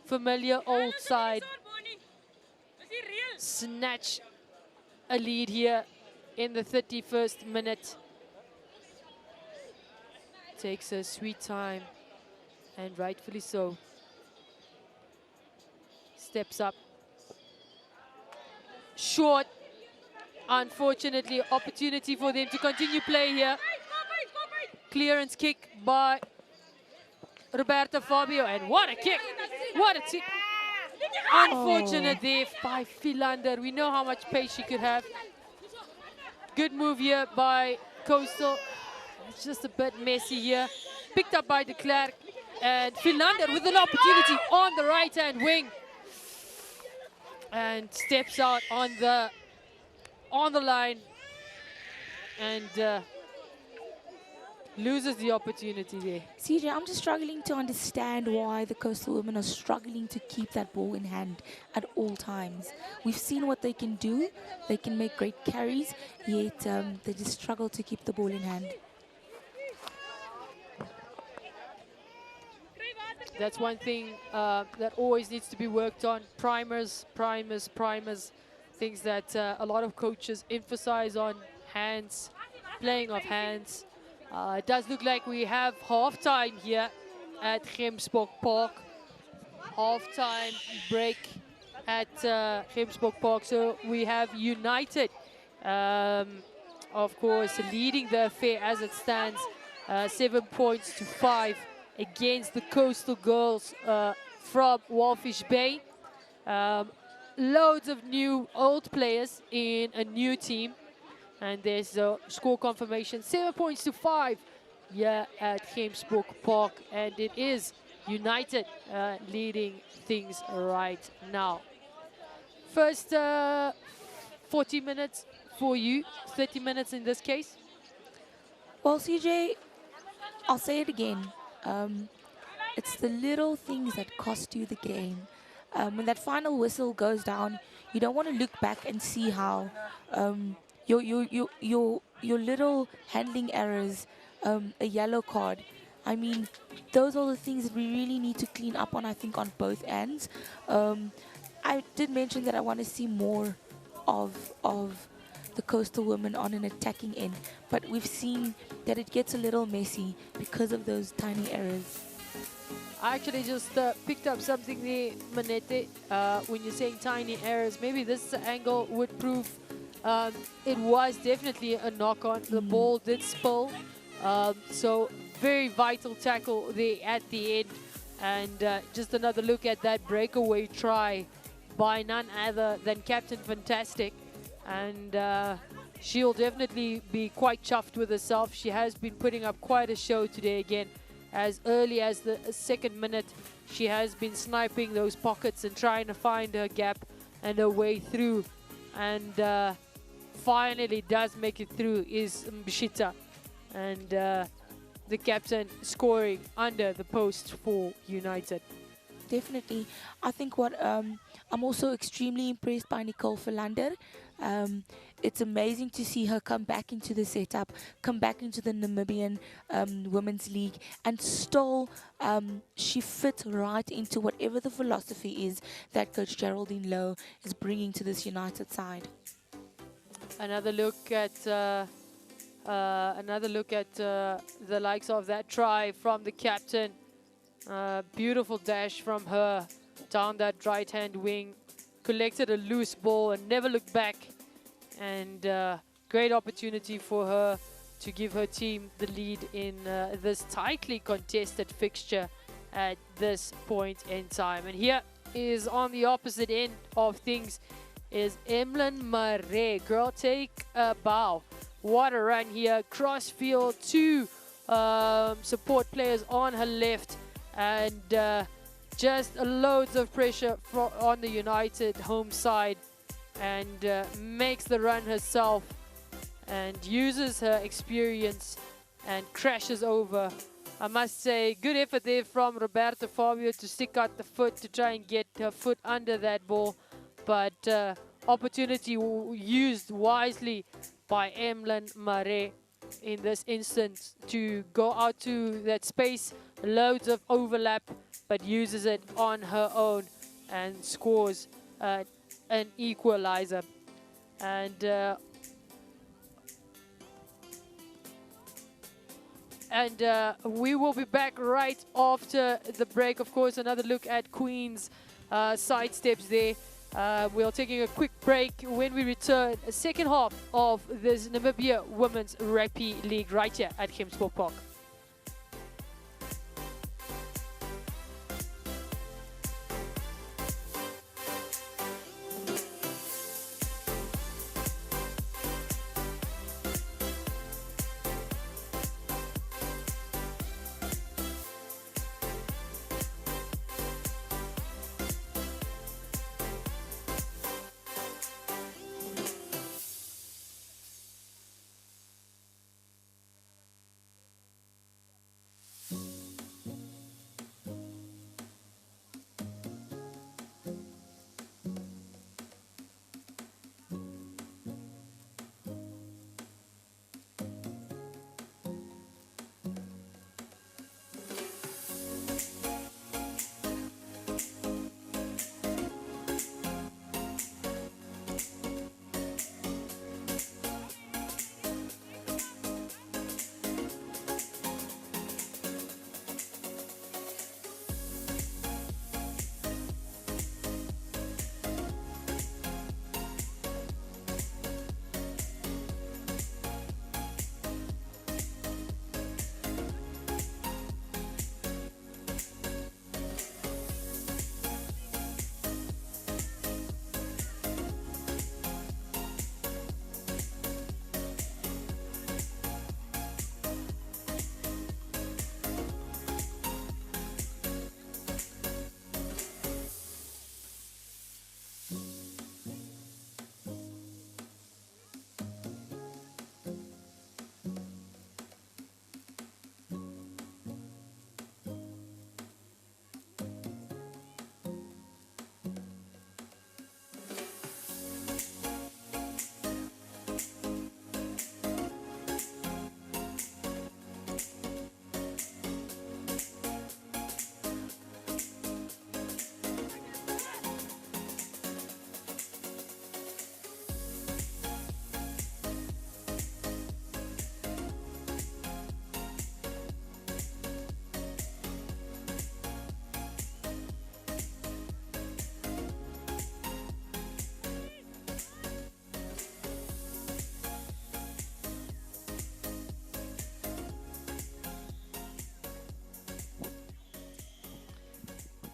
familiar old side snatch a lead here in the 31st minute. Takes a sweet time, and rightfully so. Steps up. Short. Unfortunately, opportunity for them to continue play here. Clearance kick by Roberta Fabio, and what a kick! What a kick! Unfortunate there by Philander. We know how much pace she could have. Good move here by Coastal. It's just a bit messy here. Picked up by de Klerk, and Philander with an opportunity on the right-hand wing, and steps out on the line, and loses the opportunity there. CJ, I'm just struggling to understand why the Coastal women are struggling to keep that ball in hand at all times. We've seen what they can do. They can make great carries, yet they just struggle to keep the ball in hand. That's one thing that always needs to be worked on. Primers. Things that a lot of coaches emphasize on. Hands, playing of hands. It does look like we have halftime here at Gemsbok Park. Halftime break at Gemsbok Park. So we have United, of course, leading the affair as it stands, 7 points to 5 against the Coastal Girls from Walfish Bay. Loads of new old players in a new team. And there's a score confirmation, 7 points to 5 here at Gemsbok Park. And it is United leading things right now. First 40 minutes for you, 30 minutes in this case. Well, CJ, I'll say it again. It's the little things that cost you the game. When that final whistle goes down, you don't want to look back and see how your little handling errors, a yellow card. I mean, those are the things that we really need to clean up on, I think, on both ends. I did mention that I want to see more of the Coastal women on an attacking end, but we've seen that it gets a little messy because of those tiny errors. I actually just picked up something there, Manette, when you're saying tiny errors. Maybe this angle would prove it was definitely a knock-on. The ball did spill, so very vital tackle there at the end. And just another look at that breakaway try by none other than Captain Fantastic. And she'll definitely be quite chuffed with herself. She has been putting up quite a show today again. As early as the second minute, she has been sniping those pockets and trying to find her gap and her way through. And finally does make it through is Mbishita. And the captain scoring under the post for United. Definitely. I think what I'm also extremely impressed by Nicole Philander. It's amazing to see her come back into the setup, come back into the Namibian Women's League, and still she fit right into whatever the philosophy is that Coach Geraldine Lowe is bringing to this United side. Another look at the likes of that try from the captain. Beautiful dash from her down that right-hand wing. Collected a loose ball and never looked back. And great opportunity for her to give her team the lead in this tightly contested fixture at this point in time. And here is on the opposite end of things is Emlyn Murray. Girl, take a bow. What a run here. Cross field, two support players on her left. And just loads of pressure on the United home side. And makes the run herself. And uses her experience and crashes over. I must say, good effort there from Roberta Fabio to stick out the foot to try and get her foot under that ball. But opportunity used wisely by Emlyn Murray in this instance to go out to that space loads of overlap, but uses it on her own and scores an equalizer. And we will be back right after the break. Of course, another look at Queen's side steps there. We are taking a quick break. When we return, a second half of this Namibia Women's Rugby League right here at Gemsbok Park.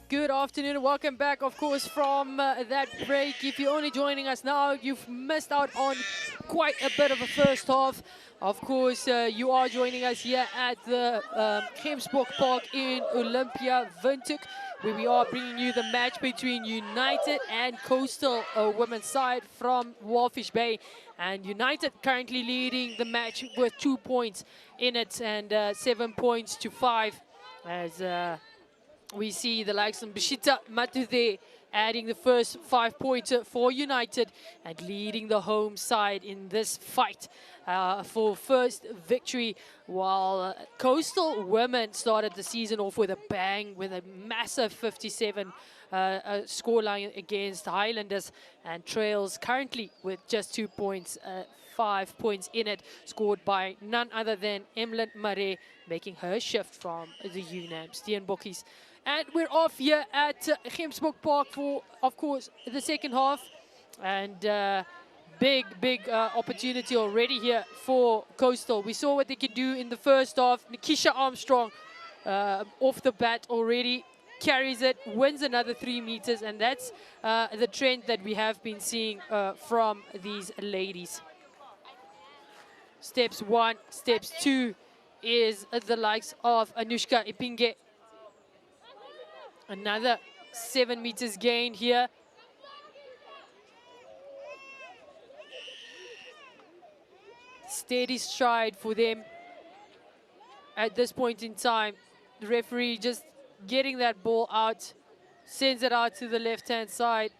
Good afternoon and welcome back, of course, from that break. If you're only joining us now, you've missed out on quite a bit of a first half. Of course, you are joining us here at the Gemsbok Park in Olympia, Windhoek, where we are bringing you the match between United and Coastal women's side from Walfish Bay. And United currently leading the match with 2 points in it and 7 points to 5 as we see the likes of Bishita Matude adding the first 5 points for United and leading the home side in this fight for first victory, while Coastal women started the season off with a bang with a massive 57 scoreline against Highlanders and trails currently with just 2 points, 5 points in it, scored by none other than Emlyn Mare, making her shift from the UNAM Steenbokkies. And we're off here at Gemsbok Park for, of course, the second half. And big opportunity already here for Coastal. We saw what they could do in the first half. Nikisha Armstrong off the bat already carries it, wins another 3 meters. And that's the trend that we have been seeing from these ladies. Steps 1, steps 2 is the likes of Anushka Ipinge. Another 7 meters gain here. Steady stride for them at this point in time. The referee just getting that ball out, sends it out to the left-hand side,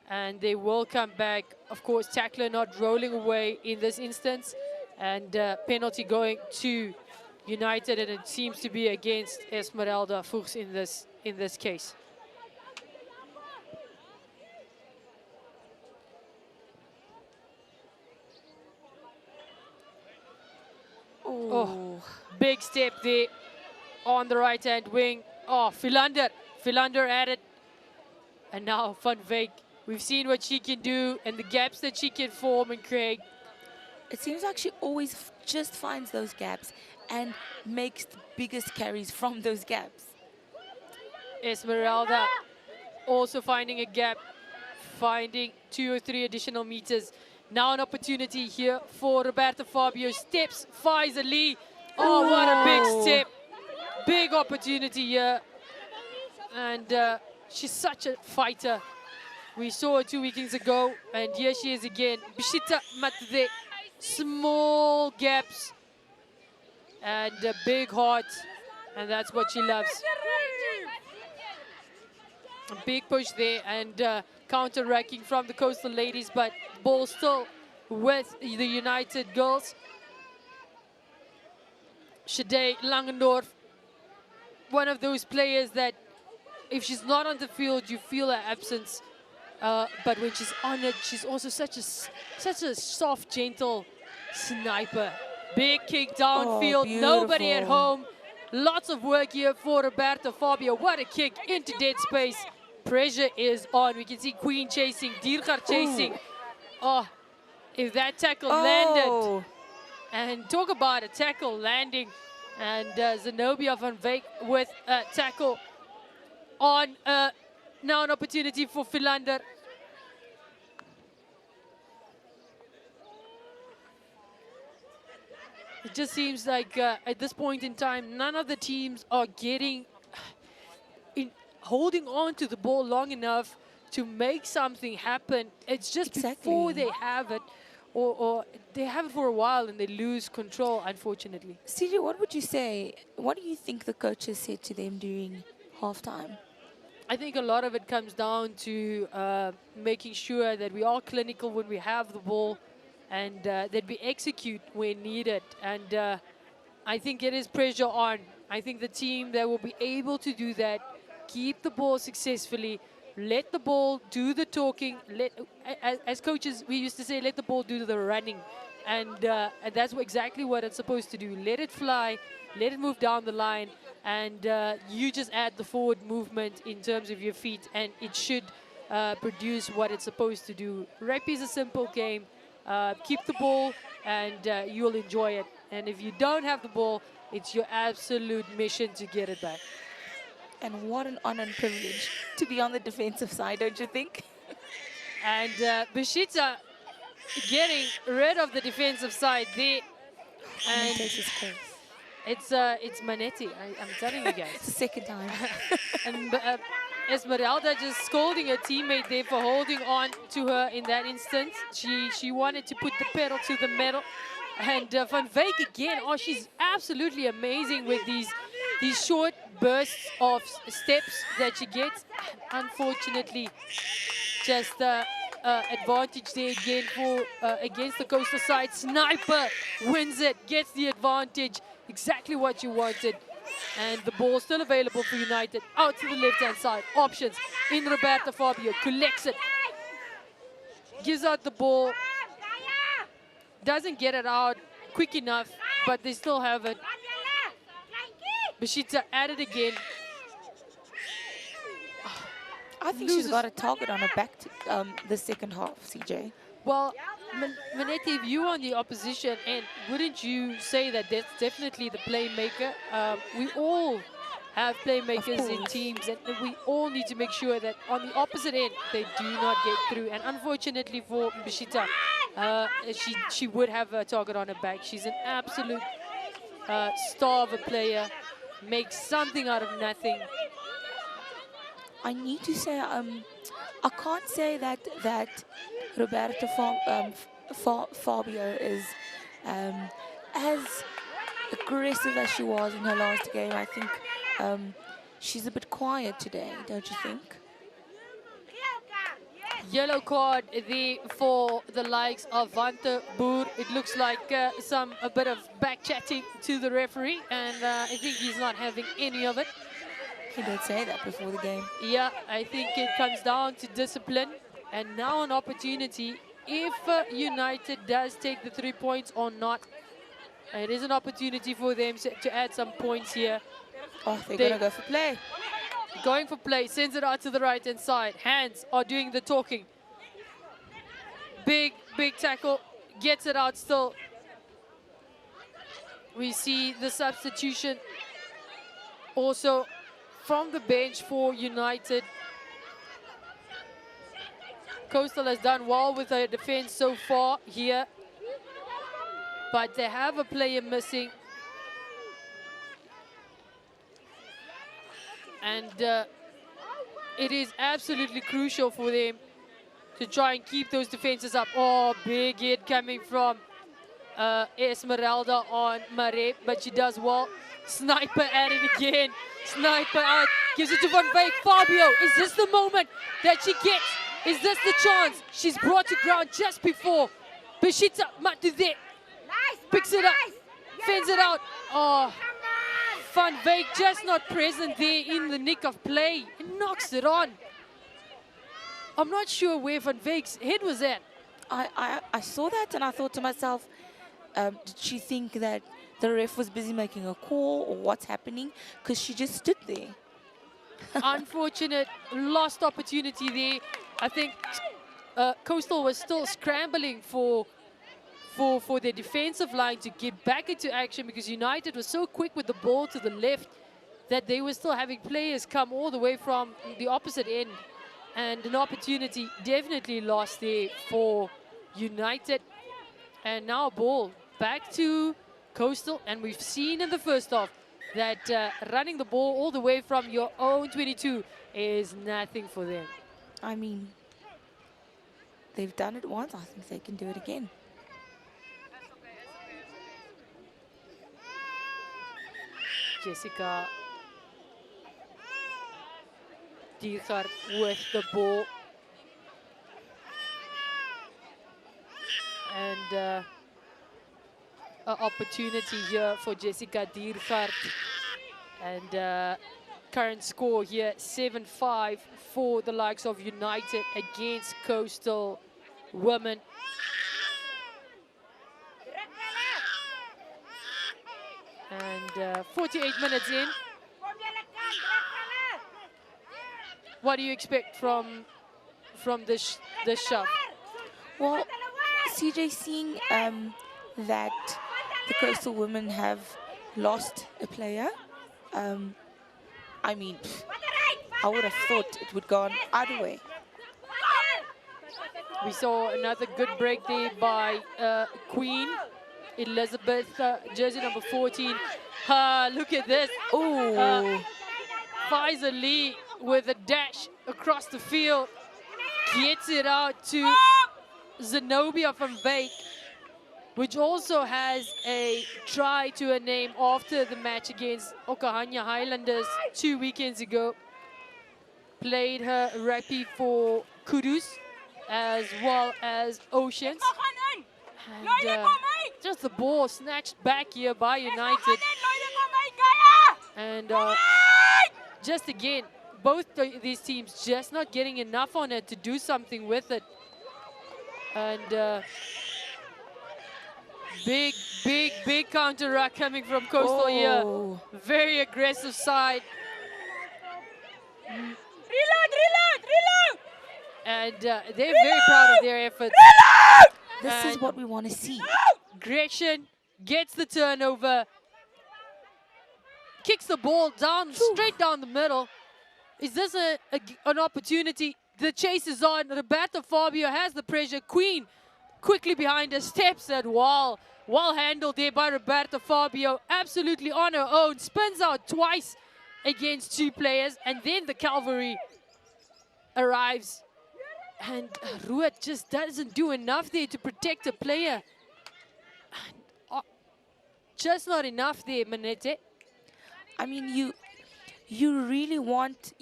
and they will come back. Of course, tackler not rolling away in this instance, and penalty going to United, and it seems to be against Esmeralda Fuchs in this case. Oh, big step there on the right-hand wing. Oh, Philander at it. And now Van Wyk. We've seen what she can do and the gaps that she can form and create. It seems like she always just finds those gaps and makes the biggest carries from those gaps. Esmeralda also finding a gap, finding 2 or 3 additional meters. Now an opportunity here for Roberta Fabio. Steps, Faiza Lee. Oh, what a big step. Big opportunity here. And she's such a fighter. We saw her 2 weekends ago, and here she is again. Bishita Matde. Small gaps and a big heart, and that's what she loves. A big push there, and counter-racking from the Coastal Ladies, but ball still with the United girls. Shade Langendorf, one of those players that if she's not on the field, you feel her absence. But when she's on it, she's also such a soft, gentle sniper. Big kick downfield, nobody at home. Lots of work here for Roberta Fabio. What a kick into dead space. Pressure is on. We can see Queen chasing, Diergaard chasing. Oh, if that tackle landed. And talk about a tackle landing. And Zenobia van Wyk with a tackle on. Now an opportunity for Philander. It just seems like at this point in time, none of the teams are holding on to the ball long enough to make something happen. It's just before they have it, or they have it for a while and they lose control, unfortunately. CJ, what would you say? What do you think the coaches said to them during halftime? I think a lot of it comes down to making sure that we are clinical when we have the ball, and that we execute when needed. And I think it is pressure on. I think the team that will be able to do that, keep the ball successfully, let the ball do the talking. As coaches, we used to say, let the ball do the running. And that's exactly what it's supposed to do. Let it fly, let it move down the line, and you just add the forward movement in terms of your feet, and it should produce what it's supposed to do. Rugby is a simple game. Keep the ball, and you'll enjoy it. And if you don't have the ball, it's your absolute mission to get it back. And what an honor and privilege to be on the defensive side, don't you think? And Bishita getting rid of the defensive side there. And it's Manetti, I'm telling you guys. It's the second time. And Esmeralda just scolding her teammate there for holding on to her in that instance. She wanted to put the pedal to the metal. And Van Wyk again, oh, she's absolutely amazing with these short bursts of steps that she gets. Unfortunately, just advantage there again for against the Coastal side. Sniper wins it, gets the advantage. Exactly what you wanted. And the ball still available for United. Out to the left-hand side. Options in Roberta Fabio. Collects it. Gives out the ball. Doesn't get it out quick enough, but they still have it. Bishita at it again. I think she's got a target on her back the second half, CJ. Well, Manetti, if you on the opposition end, wouldn't you say that that's definitely the playmaker? We all have playmakers in teams, and we all need to make sure that on the opposite end, they do not get through. And unfortunately for Bishita, she would have a target on her back. She's an absolute star of a player, makes something out of nothing. I need to say, I can't say that Roberta Fabio is as aggressive as she was in her last game. I think she's a bit quiet today, don't you think? Yellow card there for the likes of Vante Boer. It looks like a bit of back chatting to the referee, and I think he's not having any of it. He did say that before the game. Yeah, I think it comes down to discipline, and now an opportunity. If United does take the 3 points or not, it is an opportunity for them to add some points here. Oh, they're going to go for play. Going for play, sends it out to the right-hand side. Hands are doing the talking. Big tackle, gets it out still. We see the substitution also from the bench for United. Coastal has done well with their defense so far here, but they have a player missing. And it is absolutely crucial for them to try and keep those defenses up. Oh, big hit coming from Esmeralda on Mare, but she does well. Sniper at it again. Sniper out, gives it to Van Wyk. Fabio, is this the moment that she gets? Is this the chance? She's brought to ground just before. Bishita Matude picks it up, fends it out. Oh, Van Wyk just not present there in the nick of play. And knocks it on. I'm not sure where Van Wyk's head was at. I saw that and I thought to myself, did she think that the ref was busy making a call or what's happening? Because she just stood there. Unfortunate, lost opportunity there. I think Coastal was still scrambling for their defensive line to get back into action, because United was so quick with the ball to the left that they were still having players come all the way from the opposite end. And an opportunity definitely lost there for United. And now a ball back to Coastal. And we've seen in the first half that running the ball all the way from your own 22 is nothing for them. I mean, they've done it once. I think they can do it again. Jessica Diergaard with the ball. And an opportunity here for Jessica Diergaard. And current score here, 7-5 for the likes of United against Coastal Women. And 48 minutes in. What do you expect from this shove? Well, CJ, seeing that the Coastal Women have lost a player, I mean, I would have thought it would go on either way. We saw another good break there by Queen Elizabeth, jersey number 14. Look at this. Oh, Faisal Lee with a dash across the field. Gets it out to Zenobia van Wyk, which also has a try to her name after the match against Okahanya Highlanders 2 weekends ago. Played her rugby for Kudus as well as Oceans. And just the ball snatched back here by United. And just again, both these teams just not getting enough on it to do something with it. And big counter ruck coming from Coastal here. Very aggressive side. Reload! And they're very proud of their efforts. This is what we want to see. Gretchen gets the turnover. Kicks the ball down, straight down the middle. Is this an opportunity? The chase is on. Roberta Fabio has the pressure. Queen quickly behind her, steps at Well handled there by Roberta Fabio. Absolutely on her own. Spins out twice against two players. And then the cavalry arrives. And Ruud just doesn't do enough there to protect a player. Just not enough there, Manette. I mean, you really want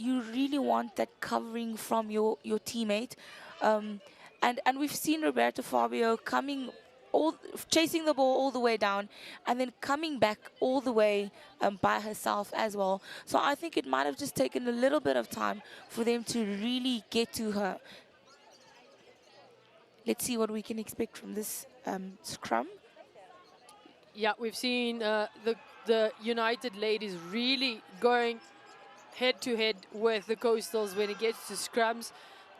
that covering from your teammate, and we've seen Roberto Fabio coming chasing the ball all the way down and then coming back all the way by herself as well. So I think it might have just taken a little bit of time for them to really get to her. Let's see what we can expect from this scrum. Yeah, we've seen the United ladies really going head-to-head with the Coastals when it gets to scrums.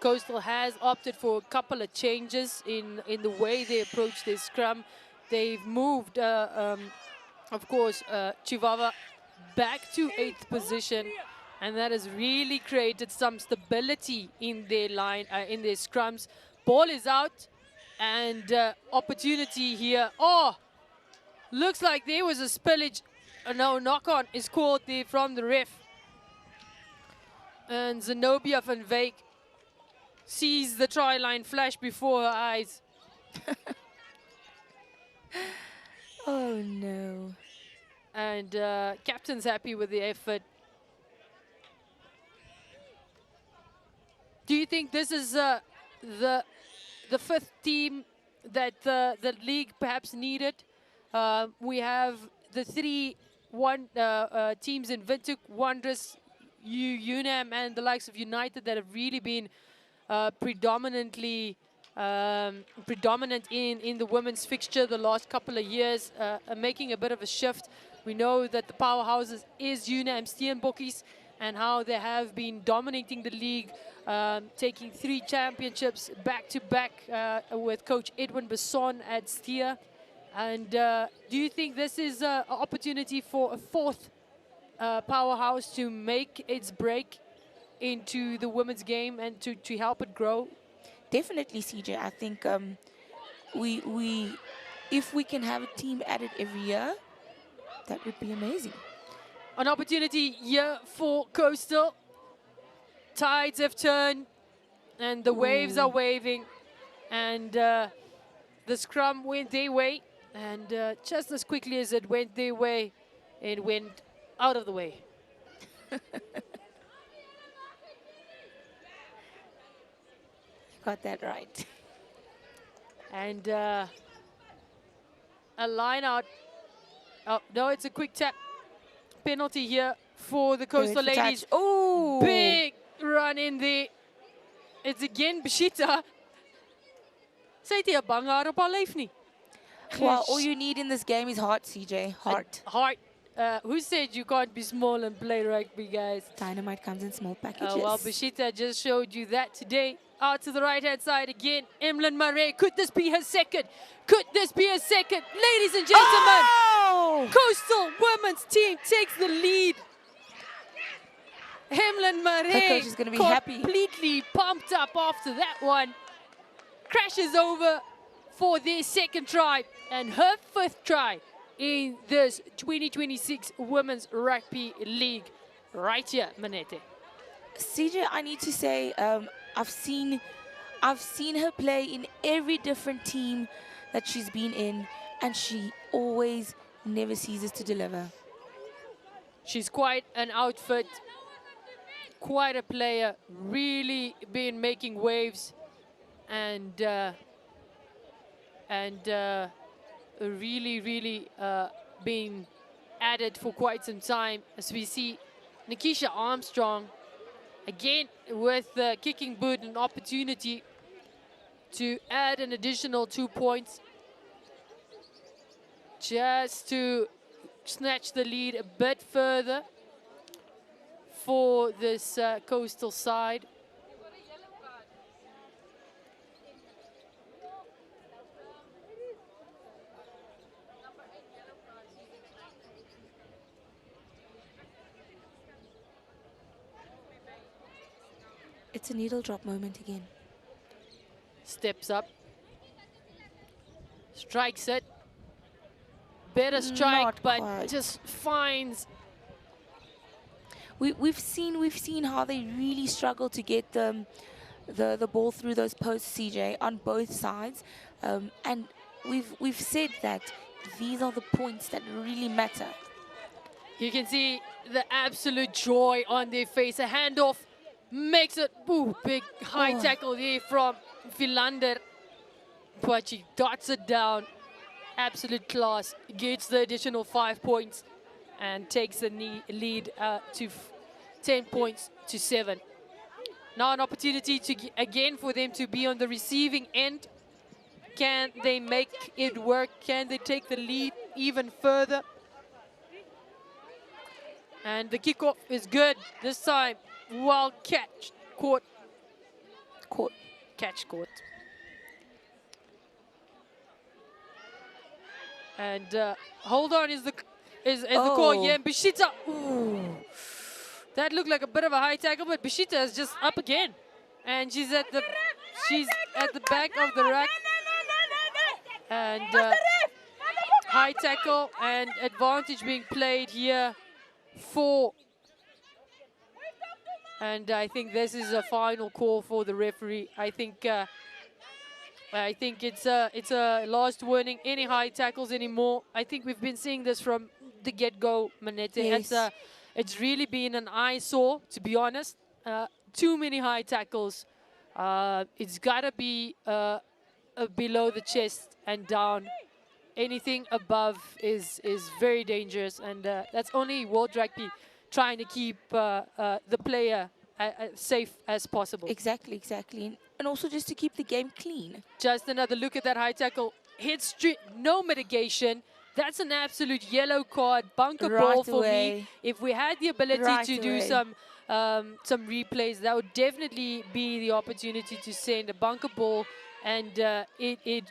Coastal has opted for a couple of changes in the way they approach their scrum. They've moved, of course, Chihuahua back to 8th position, and that has really created some stability in their line, in their scrums. Ball is out, and opportunity here. Oh, looks like there was a spillage. No, knock-on is called there from the ref. And Zenobia van Wyk sees the try line flash before her eyes. Oh no. And captain's happy with the effort. Do you think this is the 5th team that the league perhaps needed? We have the 3 teams in Windhoek, Wanderers, UNAM, and the likes of United that have really been predominant in the women's fixture the last couple of years, making a bit of a shift. We know that the powerhouses is UNAM Steenbokkies, and how they have been dominating the league, taking 3 championships back-to-back with Coach Edwin Besson at Steer. And do you think this is an opportunity for a 4th powerhouse to make its break into the women's game and to help it grow? Definitely, CJ. I think if we can have a team added every year, that would be amazing. An opportunity here for Coastal. Tides have turned, and the waves are waving, and the scrum went their way, and just as quickly as it went their way, it went out of the way. Got that right. And a line out. Oh, no, it's a quick tap. Penalty here for the Coastal ladies. Oh! Big run in there. It's again Bashita. Sy het nie 'n bang haar op haar lyf nie. Well, all you need in this game is heart, CJ. Heart. Heart. Who said you can't be small and play rugby, guys? Dynamite comes in small packages. Well, Bashita just showed you that today. Out to the right-hand side again. Emlyn Murray. Could this be her second? Could this be her second? Ladies and gentlemen, Coastal women's team takes the lead. Emlyn Murray, her coach is going to be happy. Completely pumped up after that one. Crashes over for their second try and her 5th try in this 2026 Women's Rugby League. Right here, Manete. CJ, I need to say, I've seen her play in every different team that she's been in, and she always never ceases to deliver. She's quite an outfit, quite a player, really been making waves, and really being added for quite some time. As we see Nikisha Armstrong again with the kicking boot, an opportunity to add an additional 2 points, just to snatch the lead a bit further for this Coastal side. It's a needle drop moment again. Steps up, strikes it. Better strike, but just finds. We've seen how they really struggle to get the ball through those posts, CJ, on both sides, and we've said that these are the points that really matter. You can see the absolute joy on their face. A handoff makes it, ooh, big high tackle there from Philander. But she dots it down. Absolute class. Gets the additional 5 points and takes the lead to 10 points to 7. Now an opportunity to again for them to be on the receiving end. Can they make it work? Can they take the lead even further? And the kickoff is good this time. Well catch, caught. Catch caught. And hold on is the call again. Bishita. Ooh. That looked like a bit of a high tackle, but Bishita is just up again. And she's at the back of the rack. And high tackle and advantage being played here for. And I think this is a final call for the referee. I think it's a last warning. Any high tackles anymore? I think we've been seeing this from the get-go, Manette. Yes. It's really been an eyesore, to be honest. Too many high tackles. It's got to be below the chest and down. Anything above is very dangerous, and that's only World Rugby trying to keep the player safe as possible. Exactly. And also just to keep the game clean. Just another look at that high tackle. Hit straight, no mitigation. That's an absolute yellow card, bunker ball for me. If we had the ability to do some replays, that would definitely be the opportunity to send a bunker ball, and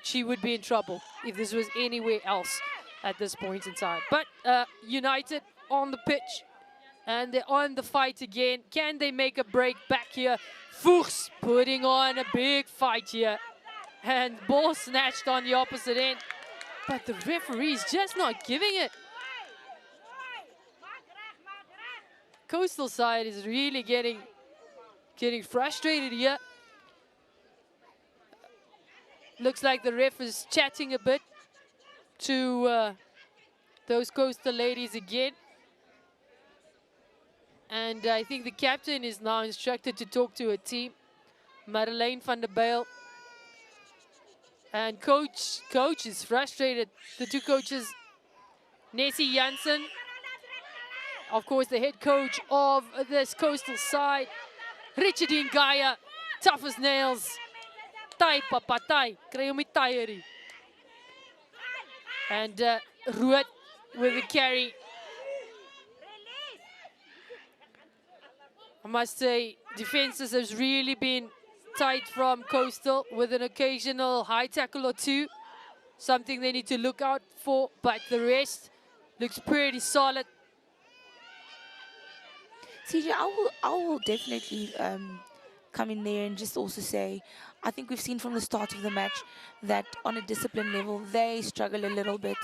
she would be in trouble if this was anywhere else at this point in time. But United on the pitch, and they're on the fight again. Can they make a break back here? Fuchs putting on a big fight here, and ball snatched on the opposite end. But the referee's just not giving it. Coastal side is really getting frustrated here. Looks like the ref is chatting a bit to those Coastal ladies again. And I think the captain is now instructed to talk to a team. Madeleine van der Bijl. And coach is frustrated. The two coaches, Nessie Jansen, of course the head coach of this Coastal side, Richardine Gaia, tough as nails. Tai papa tai, kry hom die tyerie. And Rood with the carry. I must say, defenses has really been tight from Coastal, with an occasional high tackle or two. Something they need to look out for, but the rest looks pretty solid. CJ, I will definitely come in there and just also say, I think we've seen from the start of the match that on a discipline level, they struggle a little bit.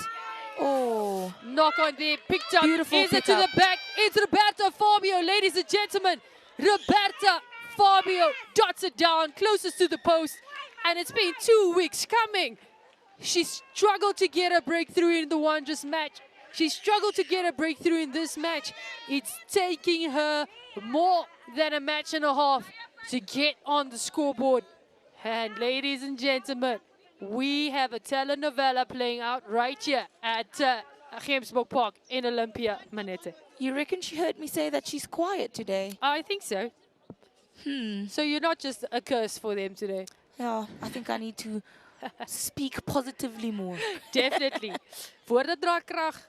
Oh. Knock on there, picked up. Beautiful Is it to the back? It's Roberta Fabio, ladies and gentlemen. Roberta Fabio dots it down, closest to the post. And it's been 2 weeks coming. She struggled to get a breakthrough in the Wanderers match. She struggled to get a breakthrough in this match. It's taking her more than a match and a half to get on the scoreboard. And ladies and gentlemen, we have a telenovela playing out right here at Gemsbok Park in Olympia, Manette. You reckon she heard me say that she's quiet today? I think so. So you're not just a curse for them today. Yeah, I think I need to speak positively more. Definitely. Voor de draagkracht.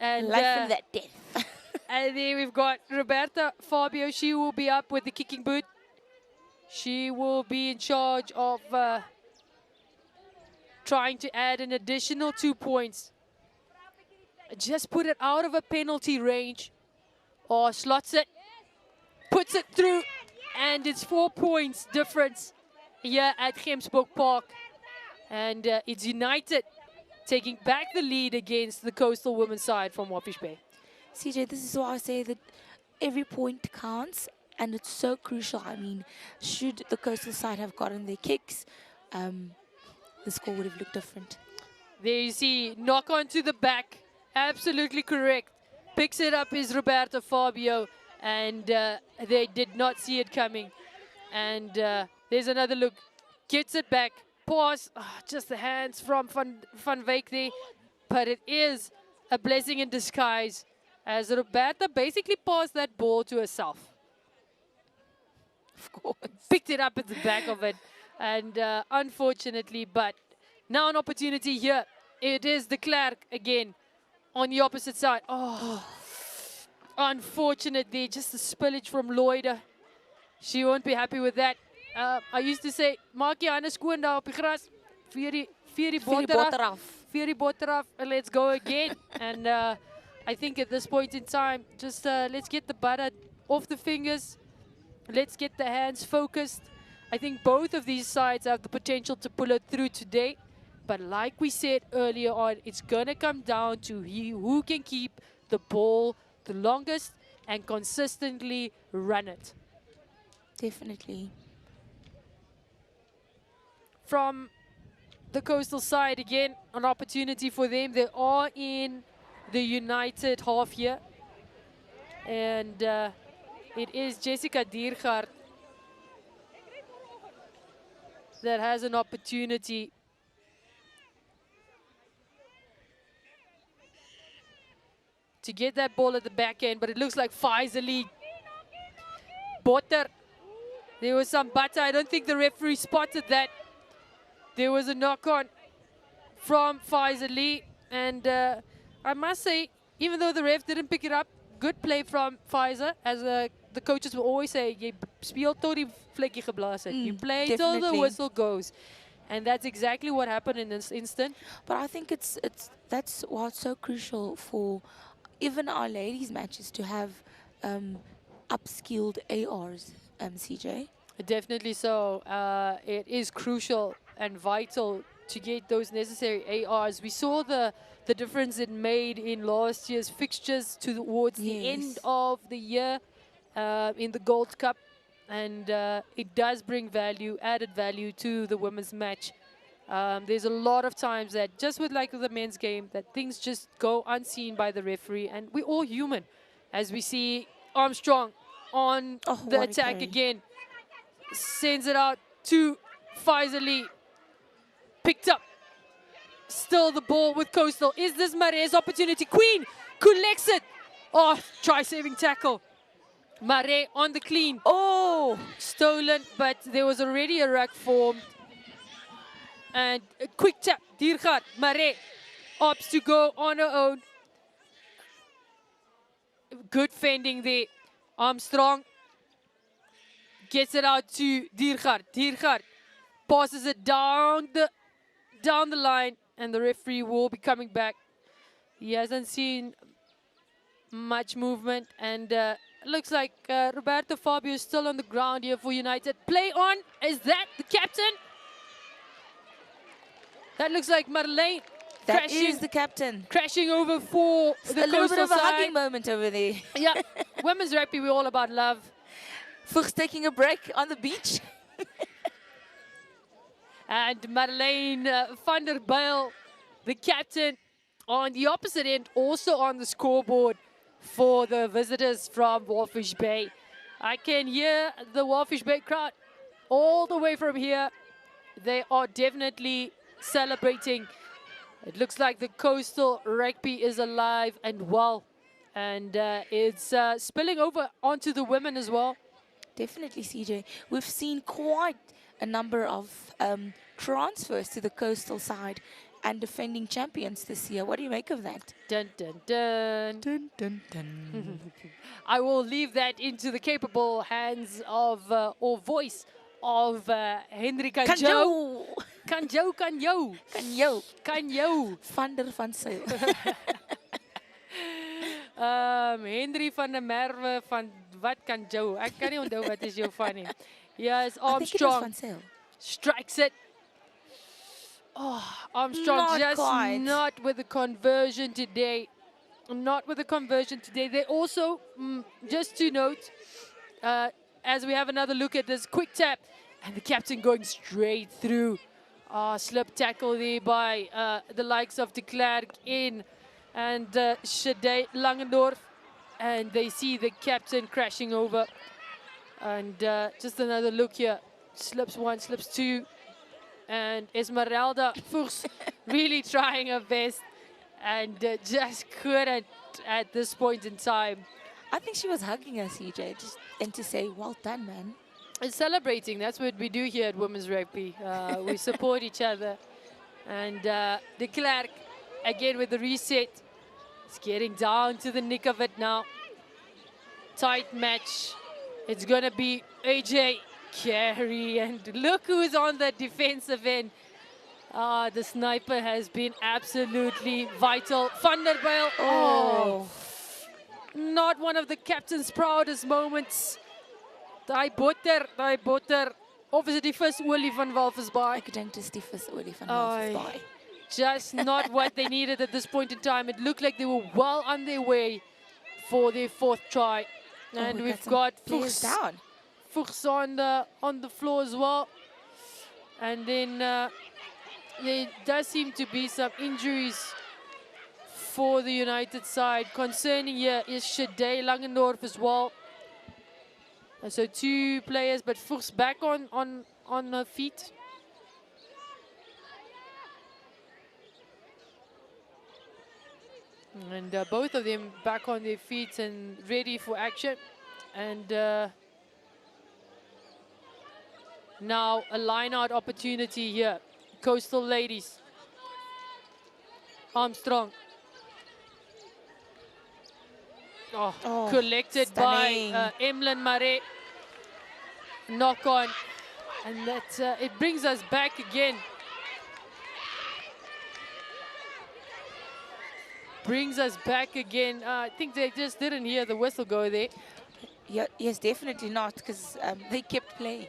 And life and that death. And then we've got Roberta Fabio. She will be up with the kicking boot. She will be in charge of trying to add an additional 2 points. Just put it out of a penalty range, or slots it, puts it through, and it's 4 points difference here at Gemsbok Park. And it's United taking back the lead against the Coastal women's side from Wafish Bay. CJ, this is why I say that every point counts, and it's so crucial. I mean, should the Coastal side have gotten their kicks, the score would have looked different. There you see, knock on to the back. Absolutely correct. Picks it up is Roberto Fabio, and they did not see it coming. And there's another look. Gets it back. Pause. Just the hands from Van Wyk there. But it is a blessing in disguise as Roberta basically passed that ball to herself. Of course. Picked it up at the back of it. And unfortunately, but now an opportunity here. It is de Klerk again on the opposite side. Oh, unfortunately, just a spillage from Lloyd. She won't be happy with that. I used to say, maak jy hande skoon daar op die gras. Veer die botter af. Veer die botter af. Let's go again. And I think at this point in time, just let's get the butter off the fingers. Let's get the hands focused. I think both of these sides have the potential to pull it through today. But like we said earlier on, it's going to come down to who can keep the ball the longest and consistently run it. Definitely. From the Coastal side, again, an opportunity for them. They are in the United half here. And it is Jessica Diergaard that has an opportunity to get that ball at the back end, but it looks like Pfizer Lee. Butter. There was some butter. I don't think the referee spotted that. There was a knock-on from Pfizer Lee. And I must say, even though the ref didn't pick it up, good play from Pfizer. As the coaches will always say, jy speel tot die vlekkie geblaas het. You play till the whistle goes. And that's exactly what happened in this instant. But I think that's what's so crucial for even our ladies matches to have upskilled ARs, CJ. Definitely so. It is crucial and vital to get those necessary ARs. We saw the difference it made in last year's fixtures towards the end of the year in the Gold Cup. And it does bring value, added value to the women's match. There's a lot of times that just with like the men's game that things just go unseen by the referee, and we're all human. As we see Armstrong on the attack again, sends it out to Pfizer Lee. Picked up. Still the ball with Coastal. Is this Mare's opportunity? Queen collects it. Oh, try-saving tackle. Mare on the clean. Oh, stolen, but there was already a ruck formed. And a quick tap. Diergaard, Mare opts to go on her own. Good fending there. Armstrong gets it out to Diergaard. Diergaard passes it down the line, and the referee will be coming back. He hasn't seen much movement, and looks like Roberto Fabio is still on the ground here for United. Play on. Is that the captain? That looks like Marlene. That is the captain. Crashing over for the Coastal side. A little bit of a hugging moment over there. Yeah, women's rugby, we're all about love. Fuchs taking a break on the beach. And Marlene van der Bijl, the captain, on the opposite end, also on the scoreboard for the visitors from Walfish Bay. I can hear the Walfish Bay crowd all the way from here. They are definitely celebrating. It looks like the Coastal rugby is alive and well. And it's spilling over onto the women as well. Definitely, CJ. We've seen quite a number of transfers to the Coastal side and defending champions this year. What do you make of that? Dun, dun, dun. Dun, dun, dun. I will leave that into the capable hands of, or voice of Henry Kanjo. Kanjo. Van der Van Zyl. Henry van der Merwe van wat Kanjo. Ek kan nie onthou wat is jou van nie. Yes, Armstrong strikes it. Oh, Armstrong not with the conversion today. Not with the conversion today. They also, just to note, as we have another look at this quick tap, and the captain going straight through. Slip tackle there by the likes of de Klerk in and Shade Langendorf. and they see the captain crashing over. And just another look here. Slips one, slips two. And Esmeralda Fuchs really trying her best and just couldn't at this point in time. I think she was hugging us, CJ, and to say, well done, man. And celebrating, that's what we do here at Women's Rugby. We support each other. And de Klerk, again with the reset. It's getting down to the nick of it now. Tight match. It's going to be AJ Carey. And look who's on the defensive end. The sniper has been absolutely vital. Vanderbilt. Oh. Not one of the captain's proudest moments. Daai botter. Of is dit die visolie van Walvisbaai? Ek dink dis die visolie van Walvisbaai. Just not what they needed at this point in time. It looked like they were well on their way for their 4th try. And we've got Fuchs on the floor as well. And then there does seem to be some injuries for the United side. Concerning here is Shade Langendorf as well. And so 2 players, but Fuchs back on her feet. And both of them back on their feet and ready for action. And now a line-out opportunity here. Coastal ladies. Armstrong. Collected stunning. by Emlyn Marais. Knock on. And that it brings us back again. I think they just didn't hear the whistle go there. Yeah, yes, definitely not, because they kept playing.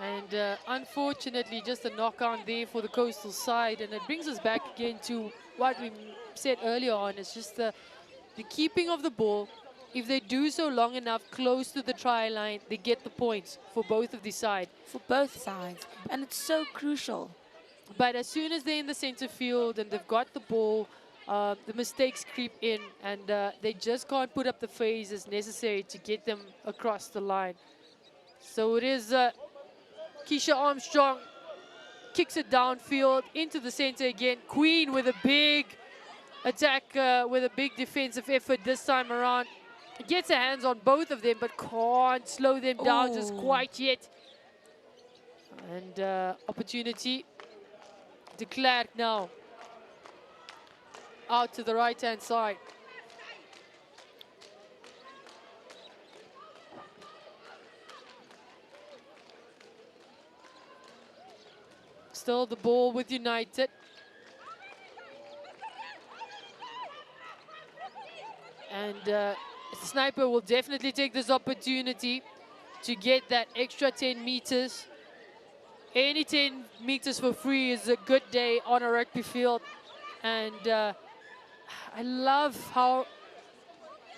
And unfortunately, just a knock-on there for the Coastal side. And it brings us back again to what we said earlier on. It's just the keeping of the ball. If they do so long enough close to the try line, they get the points for both of the sides. For both sides. And it's so crucial. But as soon as they're in the center field and they've got the ball, the mistakes creep in, and they just can't put up the phases necessary to get them across the line. So it is Keisha Armstrong kicks it downfield into the center again. Queen with a big attack, with a big defensive effort this time around. Gets her hands on both of them, but can't slow them down just quite yet. And opportunity declared now. Out to the right-hand side. Still the ball with United. And Sniper will definitely take this opportunity to get that extra 10 meters. Any 10 meters for free is a good day on a rugby field. And I love how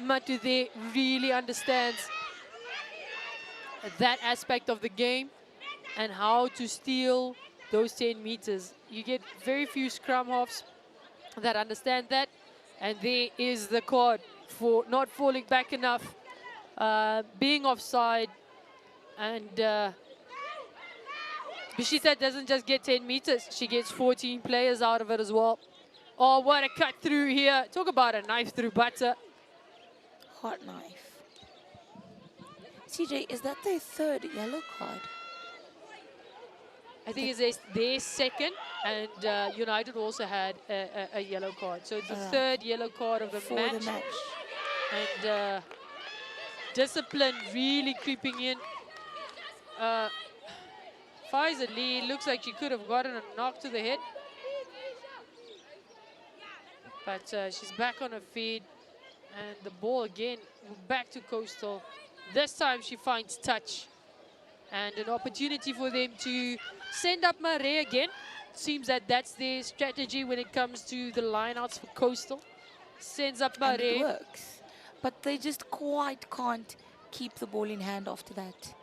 Matude really understands that aspect of the game and how to steal those 10 meters. You get very few scrum halves that understand that. And there is the card for not falling back enough, being offside. And Bishita doesn't just get 10 meters, she gets 14 players out of it as well. Oh, what a cut through here. Talk about a knife through butter. Hot knife. CJ, is that their 3rd yellow card? I think it's their 2nd, and United also had a yellow card. So it's the 3rd yellow card of the match. And discipline really creeping in. Faiza Lee looks like she could have gotten a knock to the head. But she's back on her feet. And the ball again, back to Coastal. This time she finds touch. And an opportunity for them to send up Marais again. Seems that that's their strategy when it comes to the lineouts for Coastal. Sends up Marais. And it works. But they just quite can't keep the ball in hand after that.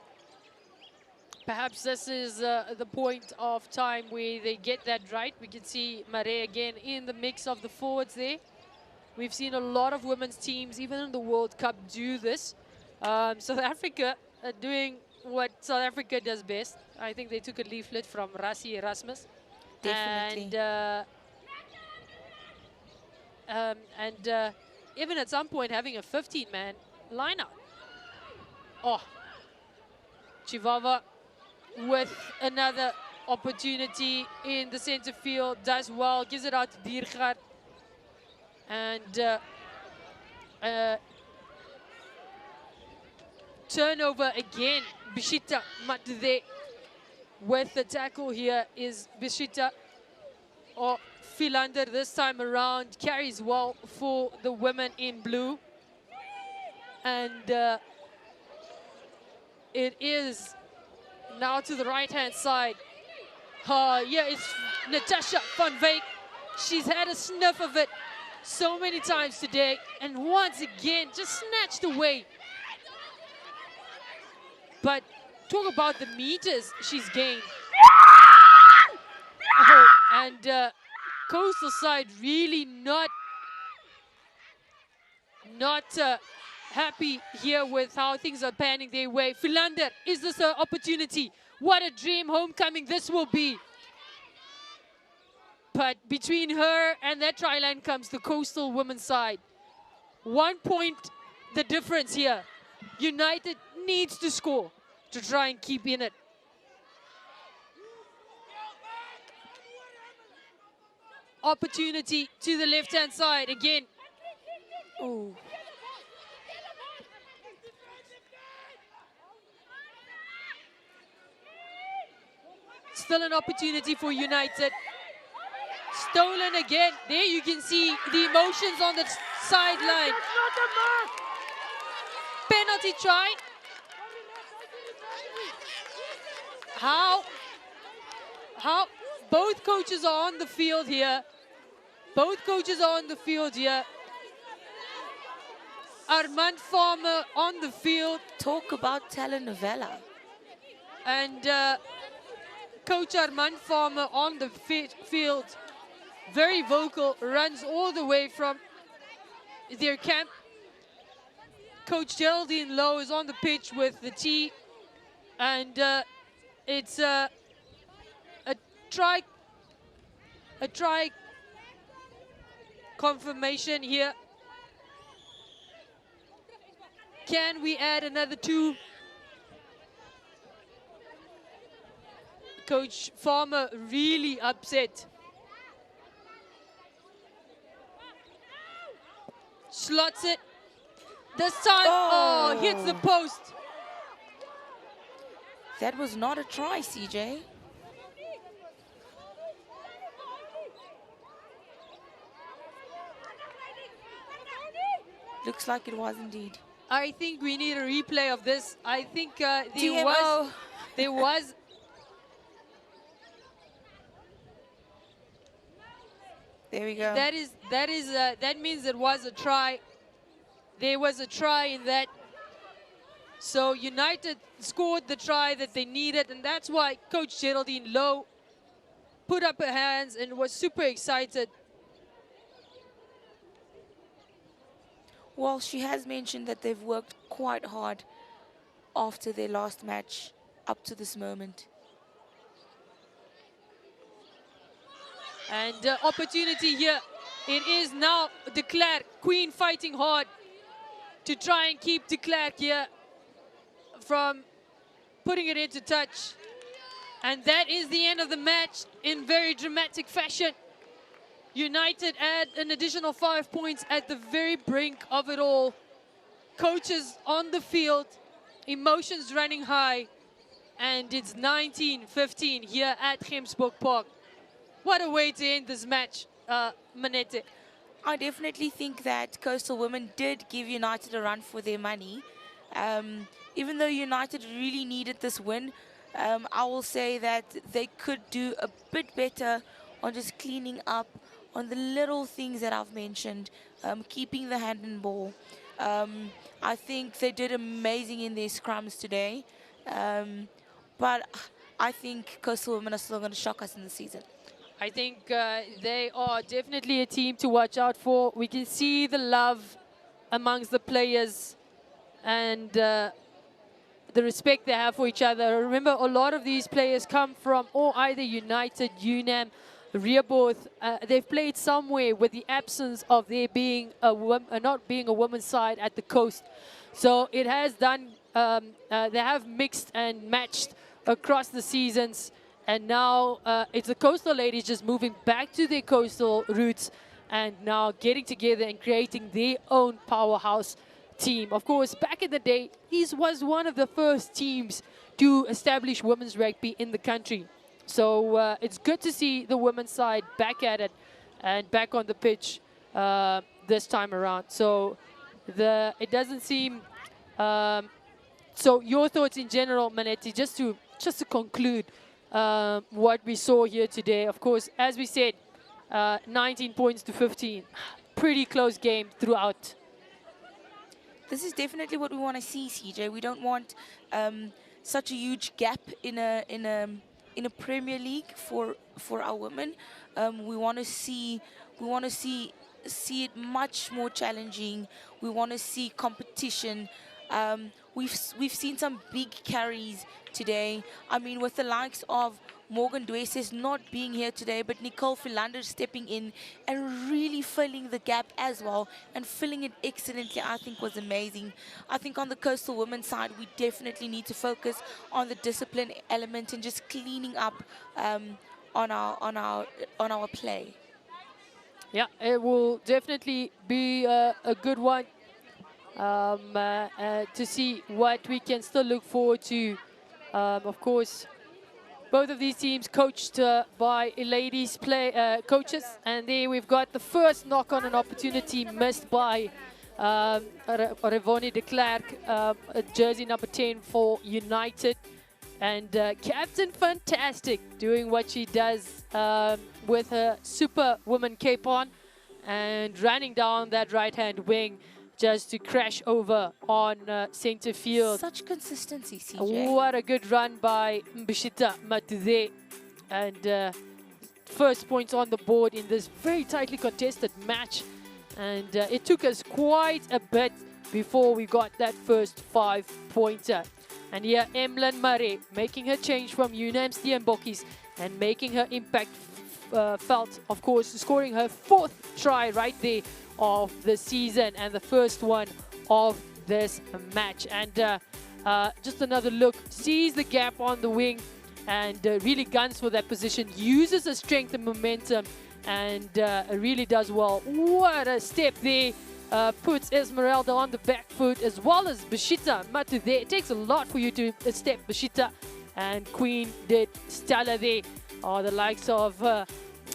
Perhaps this is the point of time where they get that right. We can see Marais again in the mix of the forwards there. We've seen a lot of women's teams, even in the World Cup, do this. South Africa are doing what South Africa does best. I think they took a leaflet from Rassie Erasmus. Definitely. And even at some point having a 15-man lineup. Oh, Chivava with another opportunity in the center field, does well, gives it out to Diergaard. And turnover again, Bishita Matde with the tackle here is Bishita. Or Philander this time around carries well for the women in blue. And it is now to the right-hand side. Yeah, it's Natasha van Wyk. She's had a sniff of it so many times today. And once again, just snatched away. But talk about the meters she's gained. Oh, and Coastal side really not happy here with how things are panning their way. Philander, is this an opportunity? What a dream homecoming this will be. But between her and that try line comes the Coastal women's side. 1 point the difference here. United needs to score to try and keep in it. Opportunity to the left-hand side again. Oh. Still an opportunity for United. Stolen again. There you can see the emotions on the sideline. Penalty try. How both coaches are on the field here. Both coaches are on the field here. Armand Farmer on the field. Talk about telenovela. And Coach Armand Farmer on the field. Very vocal, runs all the way from their camp. Coach Geraldine Lowe is on the pitch with the tee. And it's a try confirmation here. Can we add another 2? Coach Farmer really upset. Slots it. This time, oh, hits the post. That was not a try, CJ. Looks like it was indeed. I think we need a replay of this. I think there was. There we go. That means it was a try. There was a try in that. So United scored the try that they needed, and that's why Coach Geraldine Lowe put up her hands and was super excited. Well, she has mentioned that they've worked quite hard after their last match up to this moment. And opportunity here. It is now de Klerk. Queen fighting hard to try and keep de Klerk here from putting it into touch. And that is the end of the match in very dramatic fashion. United add an additional 5 points at the very brink of it all. Coaches on the field, emotions running high, and it's 19-15 here at Gemsbok Park. What a way to end this match, Manette. I definitely think that Coastal Women did give United a run for their money. Even though United really needed this win, I will say that they could do a bit better on just cleaning up on the little things that I've mentioned, keeping the hand in ball. I think they did amazing in their scrums today. But I think Coastal Women are still going to shock us in the season. I think they are definitely a team to watch out for. We can see the love amongst the players and the respect they have for each other. Remember, a lot of these players come from or either United, UNAM, Rehoboth. They've played somewhere with the absence of there being not being a women's side at the coast. So it has done, they have mixed and matched across the seasons. And now it's the coastal ladies just moving back to their coastal roots and now getting together and creating their own powerhouse team. Of course, back in the day, this was one of the first teams to establish women's rugby in the country. So it's good to see the women's side back at it and back on the pitch this time around. So it doesn't seem... so your thoughts in general, Manetti, just to conclude what we saw here today. Of course, as we said, 19 points to 15. Pretty close game throughout. This is definitely what we want to see, CJ. We don't want such a huge gap in a Premier League for our women. We want to see it much more challenging. We want to see competition. We've seen some big carries today. I mean, with the likes of Morgan Dweses not being here today, but Nicole Philander stepping in and really filling the gap as well, and filling it excellently, I think was amazing. I think on the coastal women's side, we definitely need to focus on the discipline element and just cleaning up on our play. Yeah, it will definitely be a good one to see what we can still look forward to. Of course, both of these teams coached by ladies coaches, and there we've got the first knock on an opportunity missed by Revoni de Klerk, jersey number 10 for United. And Captain Fantastic doing what she does with her superwoman cape on and running down that right-hand wing just to crash over on center field. Such consistency, CJ. What a good run by Mbishita Matuze. And first points on the board in this very tightly contested match. And it took us quite a bit before we got that first 5-pointer. And here, Emlyn Murray making her change from UNAM Steenbokkies and making her impact felt, of course, scoring her 4th try right there of the season and the first one of this match. And just another look, sees the gap on the wing and really guns for that position, uses her strength and momentum, and really does well. What a step there. Puts Esmeralda on the back foot, as well as Bashita Matuze. It takes a lot for you to step Bashita, and Queen did stellar there. The likes of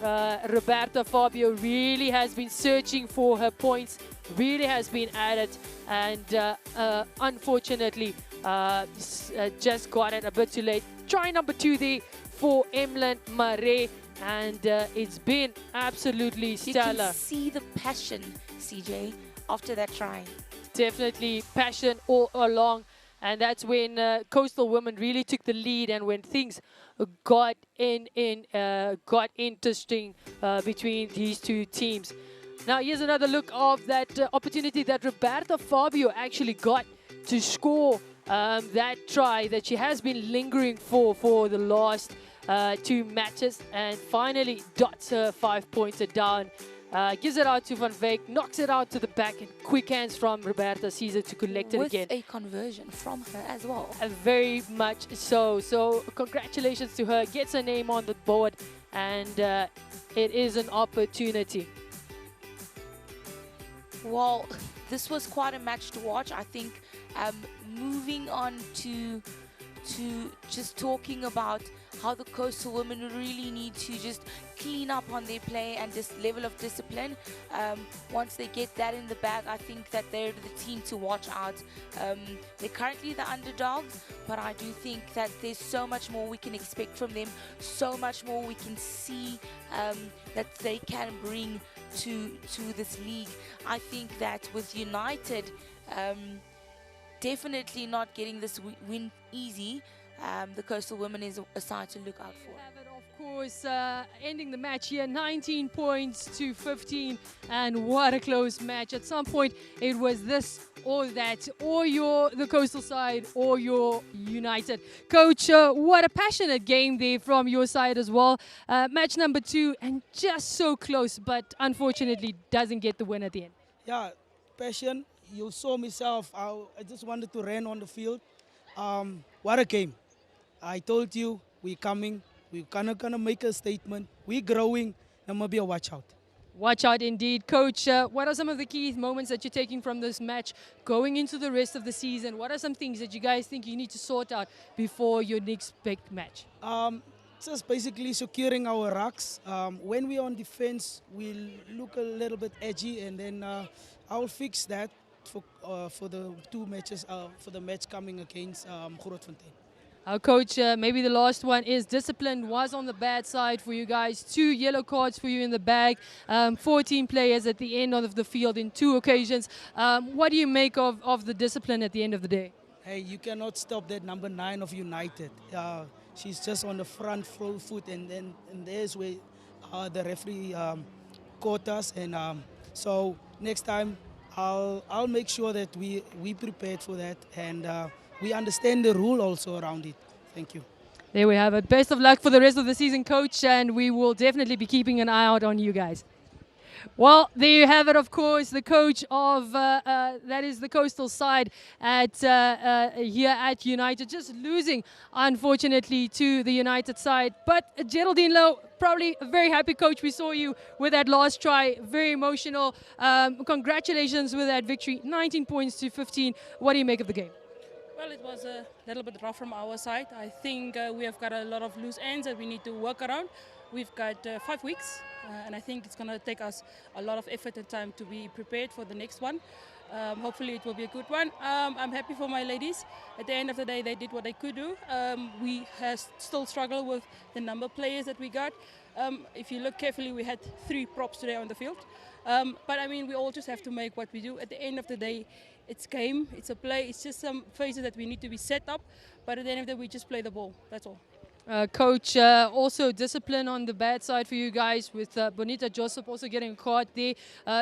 Roberta Fabio really has been searching for her points, really has been at it, and unfortunately just got it a bit too late. Try number 2 there for Emlyn Murray, and it's been absolutely stellar. You can see the passion, CJ, after that try. Definitely passion all along, and that's when Coastal Women really took the lead, and when things got interesting between these two teams. Now here's another look of that opportunity that Roberta Fabio actually got to score that try that she has been lingering for the last 2 matches, and finally dots her 5-pointer down. Gives it out to Van Veek, knocks it out to the back, and quick hands from Roberta sees it to collect it again. With a conversion from her as well. Very much so. So congratulations to her, gets her name on the board, and it is an opportunity. Well, this was quite a match to watch. I think moving on to just talking about how the Coastal Women really need to just clean up on their play and this level of discipline. Once they get that in the bag, I think that they're the team to watch out. They're currently the underdogs, but I do think that there's so much more we can expect from them, so much more we can see that they can bring to this league. I think that with United, definitely not getting this win easy. the Coastal Women is a side to look out for. Have it, of course, ending the match here, 19 points to 15, and what a close match. At some point, it was this or that, or you're the Coastal side, or you're United. Coach, what a passionate game there from your side as well. Match number 2, and just so close, but unfortunately doesn't get the win at the end. Yeah, passion. You saw myself. I just wanted to run on the field. What a game. I told you, we're coming. We're gonna make a statement. We're growing. Namibia, watch out. Watch out indeed. Coach, what are some of the key moments that you're taking from this match going into the rest of the season? What are some things that you guys think you need to sort out before your next big match? Just basically securing our racks. When we're on defense, we'll look a little bit edgy, and then I'll fix that for the 2 matches, for the match coming against Grootfontein. Coach, maybe the last one is discipline was on the bad side for you guys. 2 yellow cards for you in the bag. 14 players at the end of the field in 2 occasions. What do you make of the discipline at the end of the day? Hey, you cannot stop that number 9 of United. She's just on the front foot, and there's where the referee caught us. And so next time, I'll make sure that we prepared for that, and we understand the rule also around it. Thank you. There we have it. Best of luck for the rest of the season, Coach, and we will definitely be keeping an eye out on you guys. Well, there you have it, of course, the coach of, that is the Coastal side at here at United, just losing, unfortunately, to the United side. But Geraldine Lowe, probably a very happy coach. We saw you with that last try, very emotional. Congratulations with that victory, 19 points to 15. What do you make of the game? Well, it was a little bit rough from our side. I think we have got a lot of loose ends that we need to work around. We've got 5 weeks, and I think it's going to take us a lot of effort and time to be prepared for the next one. Hopefully it will be a good one. I'm happy for my ladies. At the end of the day, they did what they could do. We have still struggled with the number of players that we got. If you look carefully, we had 3 props today on the field. But I mean, we all just have to make what we do. At the end of the day, it's game, it's a play, it's just some phases that we need to be set up. But at the end of the day, we just play the ball, that's all. Coach, also discipline on the bad side for you guys with Bonita Joseph also getting caught there.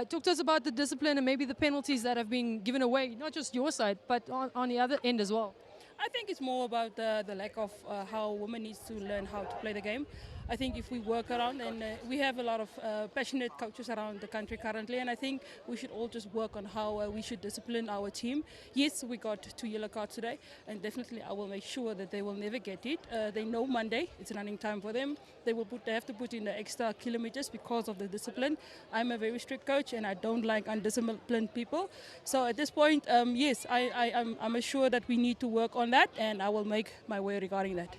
Talk to us about the discipline and maybe the penalties that have been given away, not just your side, but on the other end as well. I think it's more about the lack of how women needs to learn how to play the game. I think if we work around, and we have a lot of passionate coaches around the country currently, and I think we should all just work on how we should discipline our team. Yes, we got 2 yellow cards today, and definitely I will make sure that they will never get it. They know Monday, it's running time for them. They have to put in the extra kilometers because of the discipline. I'm a very strict coach, and I don't like undisciplined people. So at this point, yes, I'm assured that we need to work on that, and I will make my way regarding that.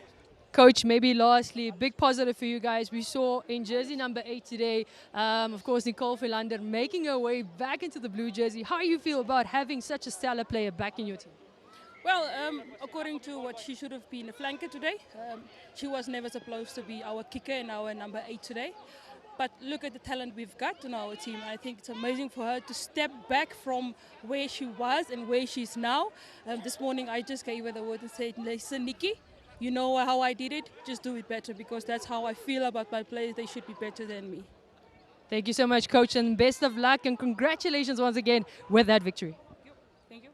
Coach, maybe lastly, big positive for you guys. We saw in jersey number 8 today, of course, Nicole Philander making her way back into the blue jersey. How do you feel about having such a stellar player back in your team? Well, according to what she should have been a flanker today, she was never supposed to be our kicker and our number 8 today. But look at the talent we've got in our team. I think it's amazing for her to step back from where she was and where she's now. This morning I just gave her the word and said, listen, Nikki, you know how I did it, just do it better, because that's how I feel about my players. They should be better than me. Thank you so much, Coach, and best of luck, and congratulations once again with that victory. Thank you.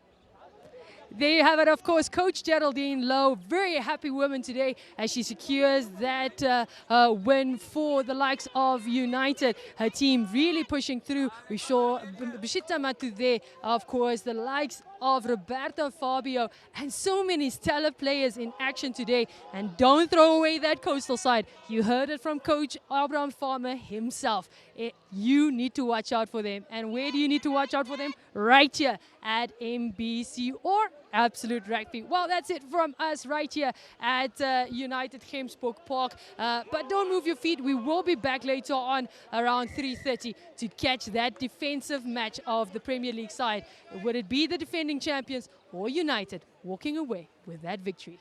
There you have it, of course, Coach Geraldine Lowe, very happy woman today as she secures that win for the likes of United. Her team really pushing through. We saw Bishita Matu there, of course, the likes of Roberto Fabio, and so many stellar players in action today. And don't throw away that Coastal side. You heard it from Coach Abraham Farmer himself. You need to watch out for them. And where do you need to watch out for them? Right here at MBC or Absolute Rugby. Well, that's it from us right here at United Gemsbok Park. But don't move your feet. We will be back later on around 3:30 to catch that defensive match of the Premier League side. Would it be the defending champions or United walking away with that victory?